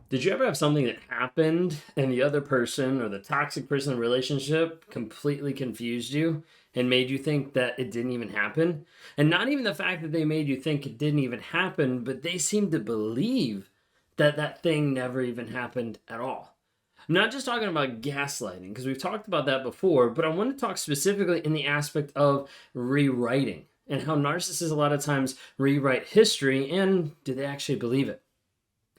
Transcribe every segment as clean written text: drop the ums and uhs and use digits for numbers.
Did you ever have something that happened and the other person or the toxic person in the relationship completely confused you and made you think that it didn't even happen? And not even the fact that they made you think it didn't even happen, but they seemed to believe that that thing never even happened at all. I'm not just talking about gaslighting, because we've talked about that before, but I want to talk specifically in the aspect of rewriting and how narcissists a lot of times rewrite history, and do they actually believe it?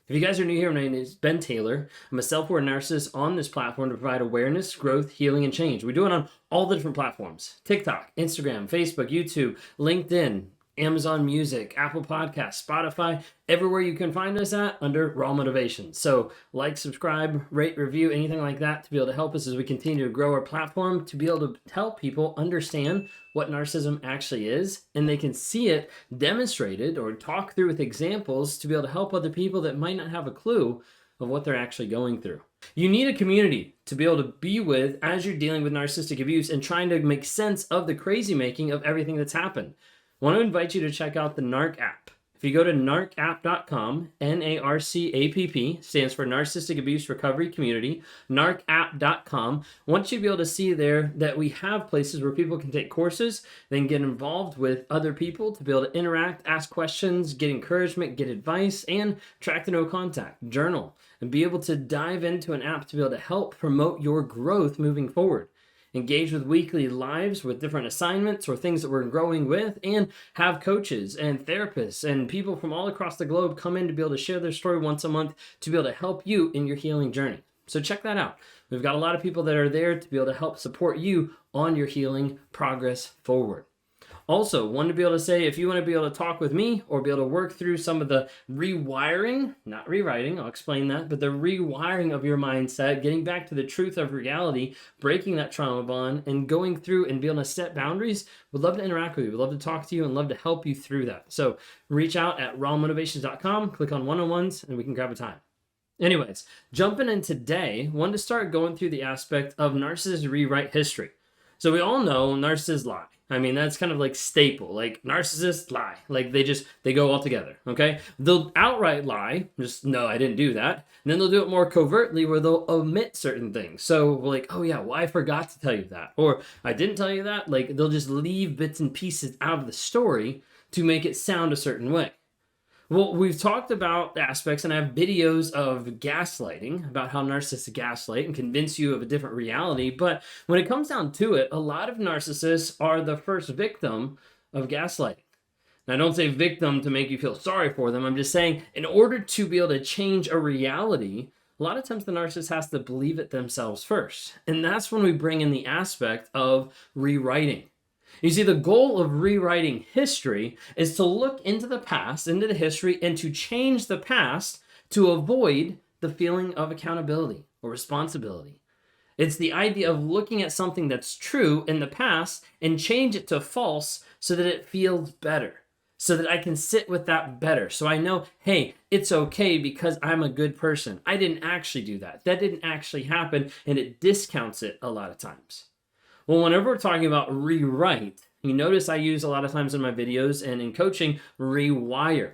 If you guys are new here, my name is Ben Taylor. I'm a self-aware narcissist on this platform to provide awareness, growth, healing, and change. We do it on all the different platforms: TikTok, Instagram, Facebook, YouTube, LinkedIn, Amazon Music, Apple Podcasts, Spotify, everywhere you can find us at under Raw Motivation. So like, subscribe, rate, review, anything like that to be able to help us as we continue to grow our platform, to be able to help people understand what narcissism actually is, and they can see it demonstrated or talk through with examples to be able to help other people that might not have a clue of what they're actually going through. You need a community to be able to be with as you're dealing with narcissistic abuse and trying to make sense of the crazy making of everything that's happened. I want to invite you to check out the NARC app. If you go to narcapp.com, NARCAPP, stands for Narcissistic Abuse Recovery Community, narcapp.com, I want you to be able to see there that we have places where people can take courses, they can get involved with other people to be able to interact, ask questions, get encouragement, get advice, and track to no contact, journal, and be able to dive into an app to be able to help promote your growth moving forward. Engage with weekly lives with different assignments or things that we're growing with, and have coaches and therapists and people from all across the globe come in to be able to share their story once a month to be able to help you in your healing journey. So check that out. We've got a lot of people that are there to be able to help support you on your healing progress forward. Also, wanted to be able to say, if you want to be able to talk with me or be able to work through some of the rewiring, not rewriting, I'll explain that, but the rewiring of your mindset, getting back to the truth of reality, breaking that trauma bond, and going through and being able to set boundaries, would love to interact with you. Would love to talk to you and love to help you through that. So reach out at rawmotivations.com, click on one-on-ones, and we can grab a time. Anyways, jumping in today, wanted to start going through the aspect of narcissists rewrite history. So we all know narcissists lie. I mean, that's kind of like staple, like narcissists lie. Like they go all together, okay? They'll outright lie, just, no, I didn't do that. And then they'll do it more covertly where they'll omit certain things. So like, oh yeah, well, I forgot to tell you that. Or I didn't tell you that. Like they'll just leave bits and pieces out of the story to make it sound a certain way. Well, we've talked about aspects, and I have videos of gaslighting, about how narcissists gaslight and convince you of a different reality. But when it comes down to it, a lot of narcissists are the first victim of gaslighting. And I don't say victim to make you feel sorry for them. I'm just saying, in order to be able to change a reality, a lot of times the narcissist has to believe it themselves first. And that's when we bring in the aspect of rewriting. You see, the goal of rewriting history is to look into the past, into the history, and to change the past to avoid the feeling of accountability or responsibility. It's the idea of looking at something that's true in the past and change it to false so that it feels better, so that I can sit with that better. So I know, hey, it's okay because I'm a good person. I didn't actually do that. That didn't actually happen, and it discounts it a lot of times. Well, whenever we're talking about rewrite, you notice I use a lot of times in my videos and in coaching, rewire.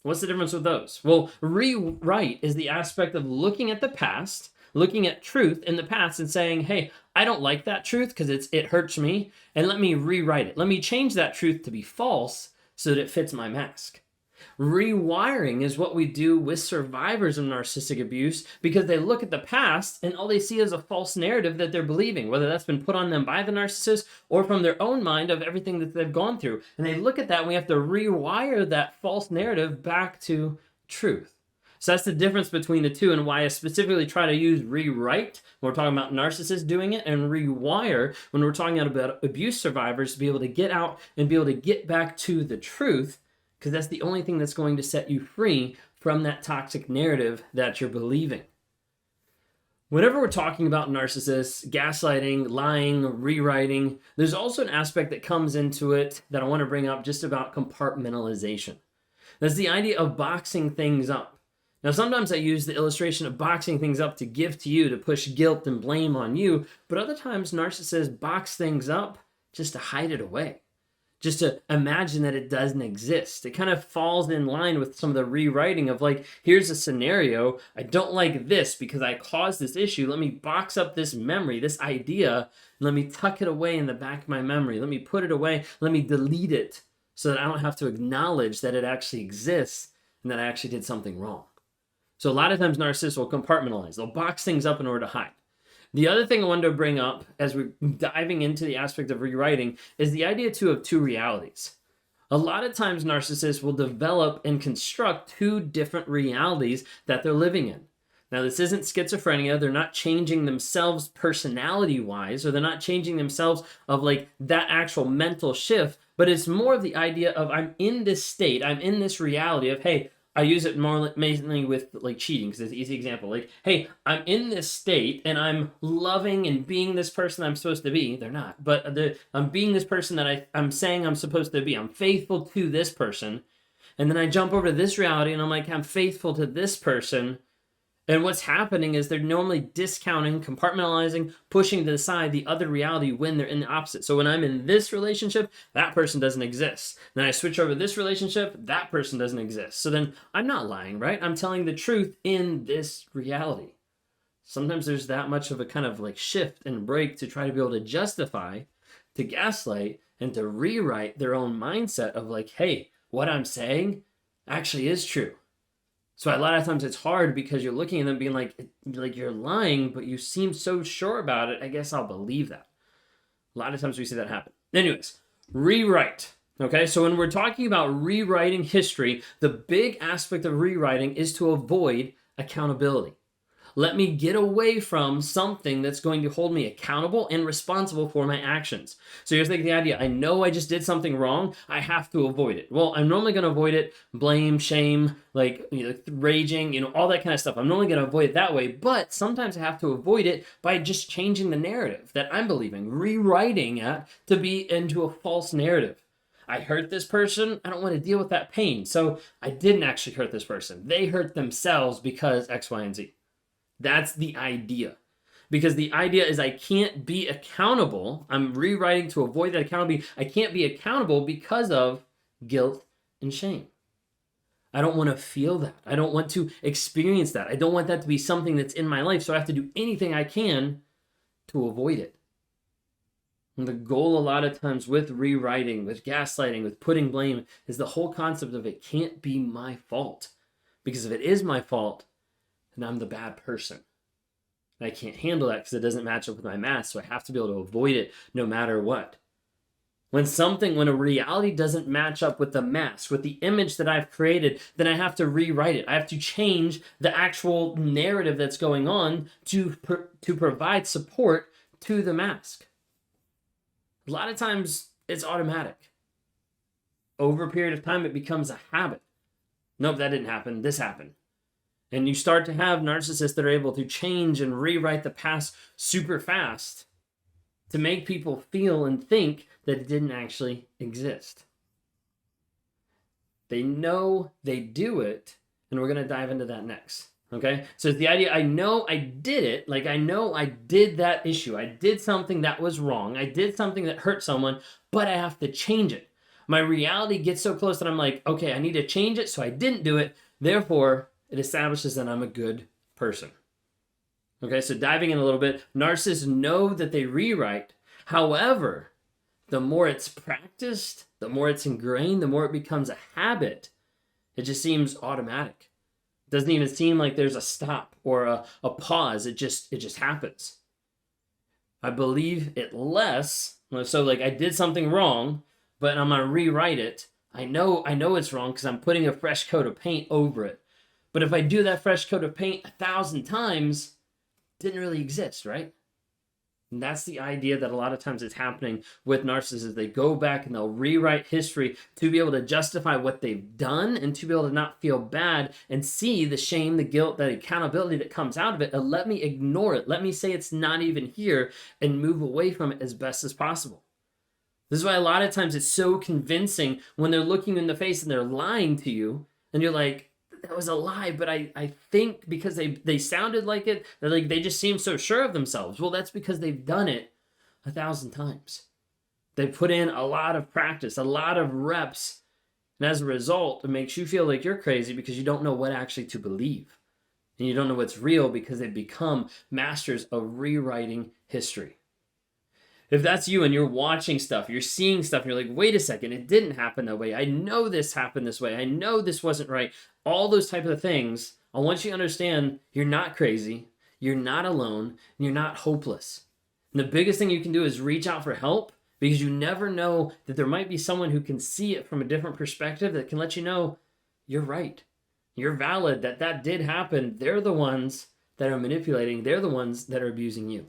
What's the difference with those? Well, rewrite is the aspect of looking at the past, looking at truth in the past and saying, hey, I don't like that truth because it hurts me, and let me rewrite it. Let me change that truth to be false so that it fits my mask. Rewiring is what we do with survivors of narcissistic abuse, because they look at the past and all they see is a false narrative that they're believing, whether that's been put on them by the narcissist or from their own mind of everything that they've gone through. And they look at that and we have to rewire that false narrative back to truth. So that's the difference between the two, and why I specifically try to use rewrite when we're talking about narcissists doing it, and rewire when we're talking about abuse survivors, to be able to get out and be able to get back to the truth, because that's the only thing that's going to set you free from that toxic narrative that you're believing. Whenever we're talking about narcissists, gaslighting, lying, rewriting, there's also an aspect that comes into it that I want to bring up, just about compartmentalization. That's the idea of boxing things up. Now, sometimes I use the illustration of boxing things up to give to you, to push guilt and blame on you, but other times narcissists box things up just to hide it away. just to imagine that it doesn't exist. It kind of falls in line with some of the rewriting of like, here's a scenario. I don't like this because I caused this issue. Let me box up this memory, this idea, and let me tuck it away in the back of my memory. Let me put it away. Let me delete it so that I don't have to acknowledge that it actually exists and that I actually did something wrong. So a lot of times narcissists will compartmentalize. They'll box things up in order to hide. The other thing I wanted to bring up as we're diving into the aspect of rewriting is the idea too of two realities. A lot of times narcissists will develop and construct two different realities that they're living in. Now, this isn't schizophrenia. They're not changing themselves personality-wise, or they're not changing themselves of like that actual mental shift, but it's more of the idea of I'm in this state, I'm in this reality of, hey, I use it more mainly with like cheating because it's an easy example. Like, hey, I'm in this state and I'm loving and being this person I'm supposed to be. They're not, but I'm being this person that I'm saying I'm supposed to be. I'm faithful to this person. And then I jump over to this reality and I'm like, I'm faithful to this person. And what's happening is they're normally discounting, compartmentalizing, pushing to the side the other reality when they're in the opposite. So when I'm in this relationship, that person doesn't exist. Then I switch over to this relationship, that person doesn't exist. So then I'm not lying, right? I'm telling the truth in this reality. Sometimes there's that much of a kind of like shift and break to try to be able to justify, to gaslight, and to rewrite their own mindset of like, hey, what I'm saying actually is true. So a lot of times it's hard because you're looking at them being like you're lying, but you seem so sure about it. I guess I'll believe that. A lot of times we see that happen. Anyways, rewrite. Okay, so when we're talking about rewriting history, the big aspect of rewriting is to avoid accountability. Let me get away from something that's going to hold me accountable and responsible for my actions. So you're thinking the idea, I know I just did something wrong, I have to avoid it. Well, I'm normally going to avoid it, blame, shame, like raging, all that kind of stuff. I'm normally going to avoid it that way, but sometimes I have to avoid it by just changing the narrative that I'm believing, rewriting it to be into a false narrative. I hurt this person, I don't want to deal with that pain. So I didn't actually hurt this person. They hurt themselves because X, Y, and Z. That's the idea. Because the idea is I can't be accountable. I'm rewriting to avoid that accountability. I can't be accountable because of guilt and shame. I don't want to feel that. I don't want to experience that. I don't want that to be something that's in my life. So I have to do anything I can to avoid it. And the goal a lot of times with rewriting, with gaslighting, with putting blame is the whole concept of it can't be my fault. Because if it is my fault, and I'm the bad person. And I can't handle that because it doesn't match up with my mask, so I have to be able to avoid it no matter what. When a reality doesn't match up with the mask, with the image that I've created, then I have to rewrite it. I have to change the actual narrative that's going on to provide support to the mask. A lot of times it's automatic. Over a period of time, it becomes a habit. Nope, that didn't happen. This happened. And you start to have narcissists that are able to change and rewrite the past super fast to make people feel and think that it didn't actually exist. They know they do it, and we're going to dive into that next. Okay? So it's the idea, I know I did it, like I know I did that issue. I did something that was wrong. I did something that hurt someone, but I have to change it. My reality gets so close that I'm like, okay, I need to change it, so I didn't do it. Therefore, it establishes that I'm a good person. Okay, so diving in a little bit, narcissists know that they rewrite. However, the more it's practiced, the more it's ingrained, the more it becomes a habit. It just seems automatic. It doesn't even seem like there's a stop or a pause. It just happens. I believe it less. So like I did something wrong, but I'm going to rewrite it. I know it's wrong because I'm putting a fresh coat of paint over it. But if I do that fresh coat of paint 1,000 times, it didn't really exist, right? And that's the idea that a lot of times is happening with narcissists. They go back and they'll rewrite history to be able to justify what they've done and to be able to not feel bad and see the shame, the guilt, the accountability that comes out of it. And let me ignore it. Let me say it's not even here and move away from it as best as possible. This is why a lot of times it's so convincing when they're looking you in the face and they're lying to you and you're like, that was a lie, but I think because they sounded like it, they're like they just seem so sure of themselves. Well, that's because they've done it 1,000 times. They put in a lot of practice, a lot of reps. And as a result, it makes you feel like you're crazy because you don't know what actually to believe. And you don't know what's real because they've become masters of rewriting history. If that's you and you're watching stuff, you're seeing stuff, and you're like, wait a second, it didn't happen that way. I know this happened this way. I know this wasn't right. All those type of things, I want you to understand you're not crazy, you're not alone, and you're not hopeless. And the biggest thing you can do is reach out for help, because you never know that there might be someone who can see it from a different perspective that can let you know you're right. You're valid, that did happen. They're the ones that are manipulating. They're the ones that are abusing you.